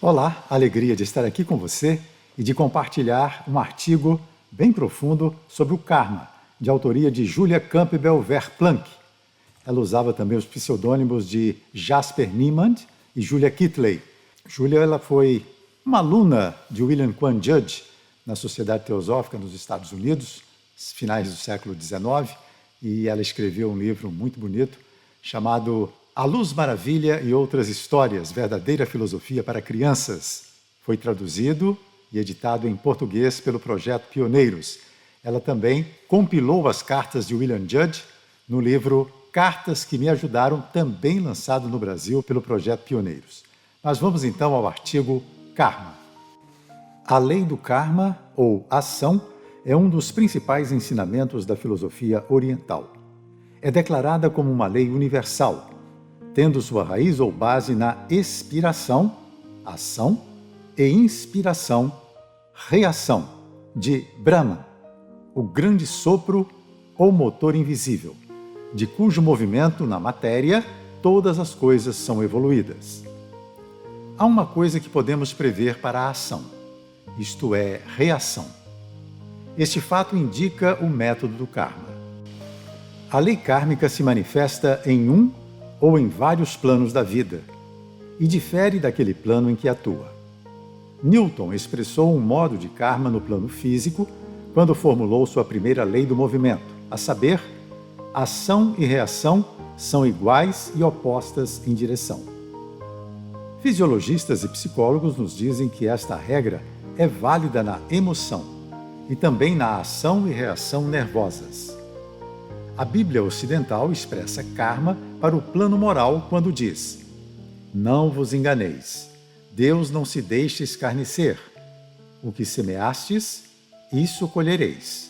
Olá, alegria de estar aqui com você e de compartilhar um artigo bem profundo sobre o karma, de autoria de Julia Campbell Verplank. Ela usava também os pseudônimos de Jasper Niemand e Julia Kitley. Julia ela foi uma aluna de William Quan Judge na Sociedade Teosófica nos Estados Unidos, finais do século XIX, e ela escreveu um livro muito bonito chamado A Luz Maravilha e Outras Histórias, Verdadeira Filosofia para Crianças. Foi traduzido e editado em português pelo Projeto Pioneiros. Ela também compilou as cartas de William Judge no livro Cartas que me ajudaram, também lançado no Brasil pelo Projeto Pioneiros. Mas vamos então ao artigo Karma. A lei do karma, ou ação, é um dos principais ensinamentos da filosofia oriental. É declarada como uma lei universal, tendo sua raiz ou base na expiração, ação, e inspiração, reação, de Brahma, o grande sopro ou motor invisível, de cujo movimento na matéria todas as coisas são evoluídas. Há uma coisa que podemos prever para a ação, isto é, reação. Este fato indica o método do karma. A lei kármica se manifesta em um ou em vários planos da vida e difere daquele plano em que atua. Newton expressou um modo de karma no plano físico quando formulou sua primeira lei do movimento, a saber, ação e reação são iguais e opostas em direção. Fisiologistas e psicólogos nos dizem que esta regra é válida na emoção e também na ação e reação nervosas. A Bíblia Ocidental expressa karma para o plano moral quando diz: não vos enganeis, Deus não se deixa escarnecer. O que semeastes, isso colhereis.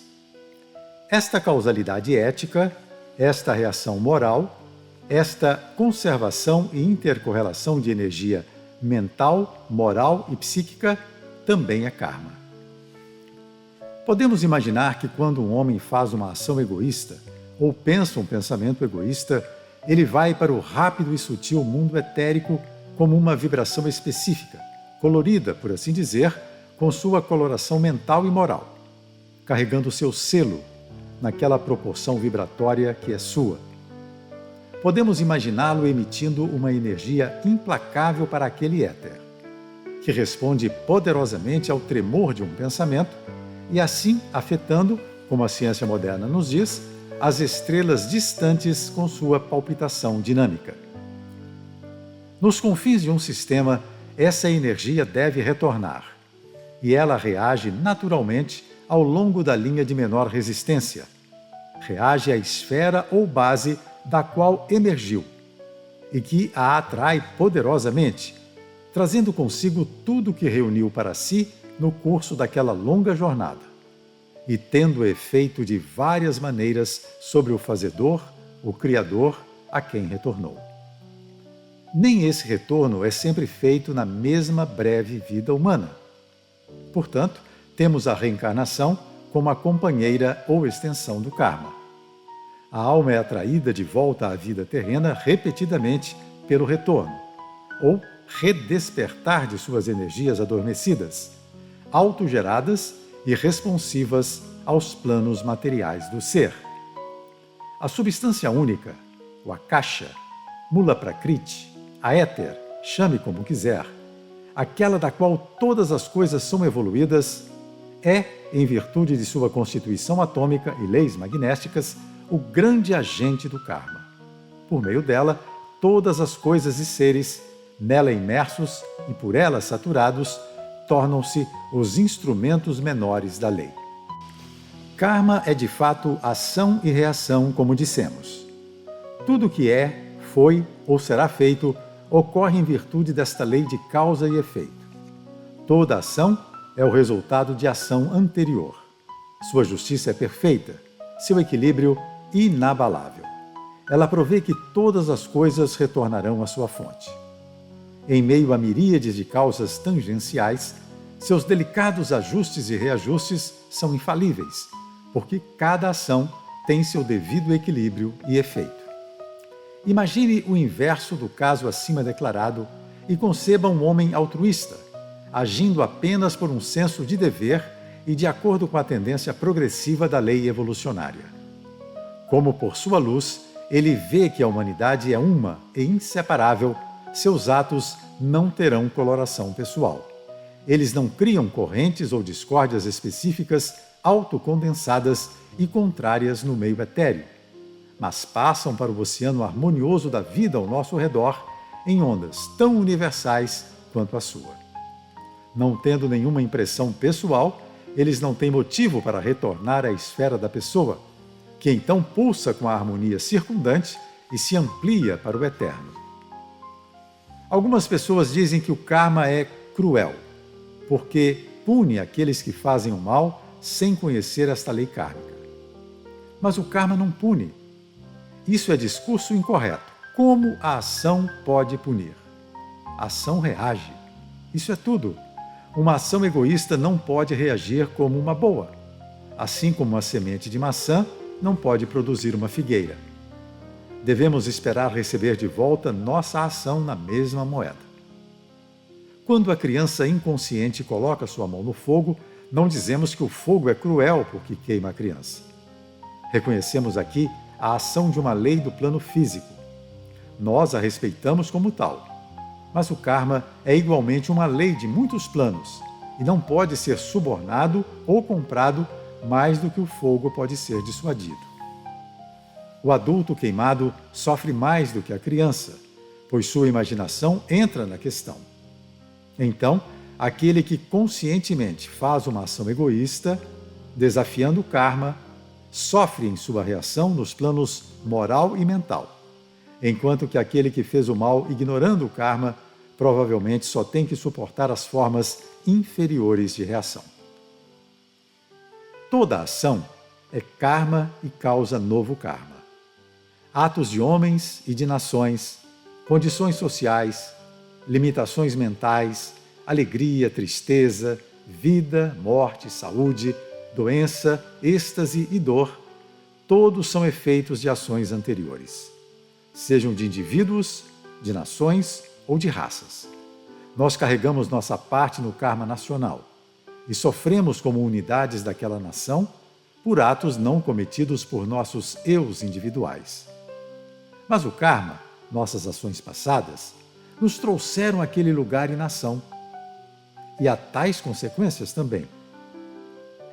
Esta causalidade ética, esta reação moral, esta conservação e intercorrelação de energia mental, moral e psíquica também é karma. Podemos imaginar que quando um homem faz uma ação egoísta ou pensa um pensamento egoísta, ele vai para o rápido e sutil mundo etérico como uma vibração específica, colorida, por assim dizer, com sua coloração mental e moral, carregando seu selo naquela proporção vibratória que é sua. Podemos imaginá-lo emitindo uma energia implacável para aquele éter, que responde poderosamente ao tremor de um pensamento e assim afetando, como a ciência moderna nos diz, as estrelas distantes com sua palpitação dinâmica. Nos confins de um sistema, essa energia deve retornar, e ela reage naturalmente ao longo da linha de menor resistência. Reage à esfera ou base da qual emergiu, e que a atrai poderosamente, trazendo consigo tudo que reuniu para si no curso daquela longa jornada, e tendo efeito de várias maneiras sobre o fazedor, o Criador, a quem retornou. Nem esse retorno é sempre feito na mesma breve vida humana. Portanto, temos a reencarnação como a companheira ou extensão do karma. A alma é atraída de volta à vida terrena repetidamente pelo retorno, ou redespertar de suas energias adormecidas, autogeradas e responsivas aos planos materiais do ser. A substância única, o akasha, mula prakriti, a éter, chame como quiser, aquela da qual todas as coisas são evoluídas, é, em virtude de sua constituição atômica e leis magnéticas, o grande agente do karma. Por meio dela, todas as coisas e seres, nela imersos e por ela saturados, tornam-se os instrumentos menores da lei. Karma é de fato ação e reação, como dissemos. Tudo o que é, foi ou será feito ocorre em virtude desta lei de causa e efeito. Toda ação é o resultado de ação anterior. Sua justiça é perfeita, seu equilíbrio inabalável. Ela provê que todas as coisas retornarão à sua fonte. Em meio a miríades de causas tangenciais, seus delicados ajustes e reajustes são infalíveis, porque cada ação tem seu devido equilíbrio e efeito. Imagine o inverso do caso acima declarado, e conceba um homem altruísta, agindo apenas por um senso de dever e de acordo com a tendência progressiva da lei evolucionária. Como por sua luz, ele vê que a humanidade é uma e inseparável, seus atos não terão coloração pessoal. Eles não criam correntes ou discórdias específicas autocondensadas e contrárias no meio etéreo, mas passam para o oceano harmonioso da vida ao nosso redor em ondas tão universais quanto a sua. Não tendo nenhuma impressão pessoal, eles não têm motivo para retornar à esfera da pessoa, que então pulsa com a harmonia circundante e se amplia para o eterno. Algumas pessoas dizem que o karma é cruel, porque pune aqueles que fazem o mal sem conhecer esta lei kármica. Mas o karma não pune. Isso é discurso incorreto. Como a ação pode punir? A ação reage. Isso é tudo. Uma ação egoísta não pode reagir como uma boa, assim como uma semente de maçã não pode produzir uma figueira. Devemos esperar receber de volta nossa ação na mesma moeda. Quando a criança inconsciente coloca sua mão no fogo, não dizemos que o fogo é cruel porque queima a criança. Reconhecemos aqui a ação de uma lei do plano físico. Nós a respeitamos como tal. Mas o karma é igualmente uma lei de muitos planos e não pode ser subornado ou comprado mais do que o fogo pode ser dissuadido. O adulto queimado sofre mais do que a criança, pois sua imaginação entra na questão. Então, aquele que conscientemente faz uma ação egoísta, desafiando o karma, sofre em sua reação nos planos moral e mental, enquanto que aquele que fez o mal ignorando o karma provavelmente só tem que suportar as formas inferiores de reação. Toda ação é karma e causa novo karma. Atos de homens e de nações, condições sociais, limitações mentais, alegria, tristeza, vida, morte, saúde, doença, êxtase e dor, todos são efeitos de ações anteriores, sejam de indivíduos, de nações ou de raças. Nós carregamos nossa parte no karma nacional e sofremos como unidades daquela nação por atos não cometidos por nossos eus individuais. Mas o karma, nossas ações passadas, nos trouxeram àquele lugar e nação. E há tais consequências também.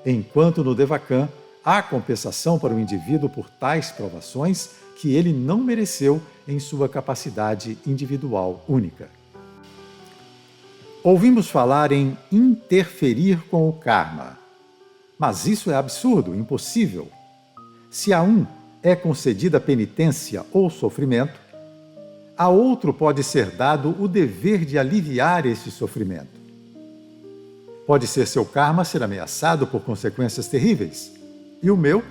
Enquanto no Devachan há compensação para o indivíduo por tais provações que ele não mereceu em sua capacidade individual única. Ouvimos falar em interferir com o karma. Mas isso é absurdo, impossível. Se a um é concedida penitência ou sofrimento, a outro pode ser dado o dever de aliviar esse sofrimento. Pode ser seu karma ser ameaçado por consequências terríveis, e o meu,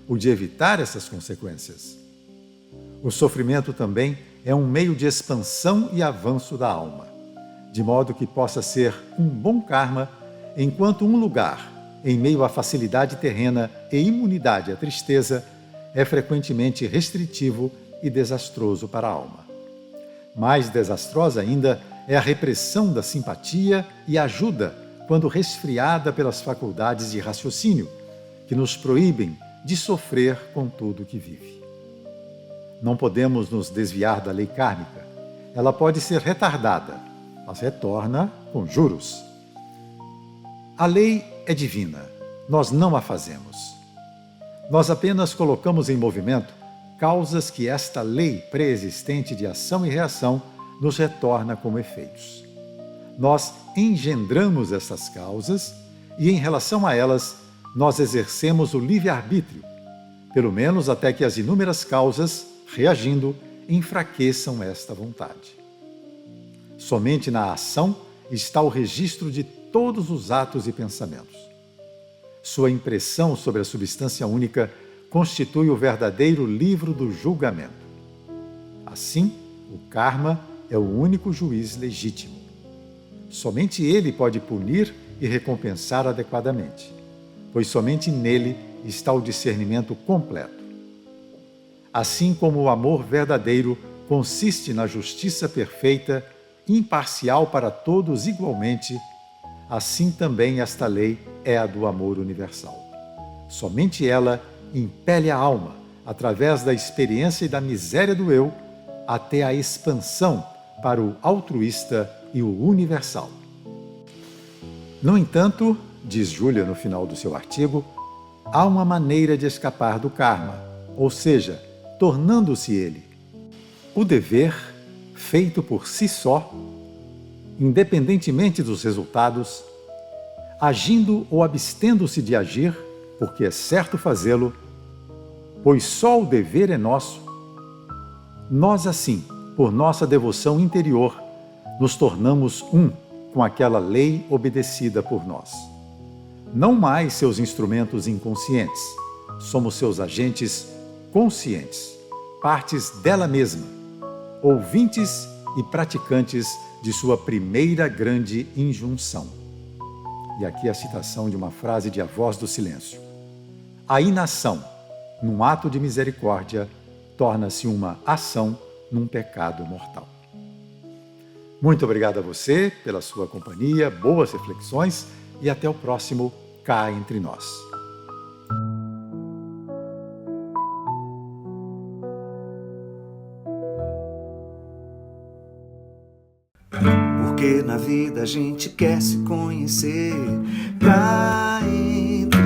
o de evitar essas consequências. O sofrimento também é um meio de expansão e avanço da alma, de modo que possa ser um bom karma, enquanto um lugar, em meio à facilidade terrena e imunidade à tristeza, é frequentemente restritivo e desastroso para a alma. Mais desastrosa ainda é a repressão da simpatia e ajuda quando resfriada pelas faculdades de raciocínio, que nos proíbem de sofrer com tudo que vive. Não podemos nos desviar da lei kármica. Ela pode ser retardada, mas retorna com juros. A lei é divina, nós não a fazemos. Nós apenas colocamos em movimento causas que esta lei pré-existente de ação e reação nos retorna como efeitos. Nós engendramos essas causas e, em relação a elas, nós exercemos o livre-arbítrio, pelo menos até que as inúmeras causas, reagindo, enfraqueçam esta vontade. Somente na ação está o registro de todos os atos e pensamentos. Sua impressão sobre a substância única constitui o verdadeiro livro do julgamento. Assim, o karma é o único juiz legítimo. Somente ele pode punir e recompensar adequadamente, pois somente nele está o discernimento completo. Assim como o amor verdadeiro consiste na justiça perfeita, imparcial para todos igualmente, assim também esta lei é a do amor universal. Somente ela impele a alma, através da experiência e da miséria do eu, até a expansão para o altruísta e o universal. No entanto, diz Júlia no final do seu artigo, há uma maneira de escapar do karma, ou seja, tornando-se ele. O dever, feito por si só, independentemente dos resultados, agindo ou abstendo-se de agir, porque é certo fazê-lo, pois só o dever é nosso, nós assim, por nossa devoção interior, nos tornamos um com aquela lei obedecida por nós. Não mais seus instrumentos inconscientes, somos seus agentes conscientes, partes dela mesma, ouvintes e praticantes de sua primeira grande injunção. E aqui a citação de uma frase de A Voz do Silêncio. A inação, num ato de misericórdia, torna-se uma ação num pecado mortal. Muito obrigado a você pela sua companhia, boas reflexões e até o próximo Cá Entre Nós. Porque na vida a gente quer se conhecer. Cá entre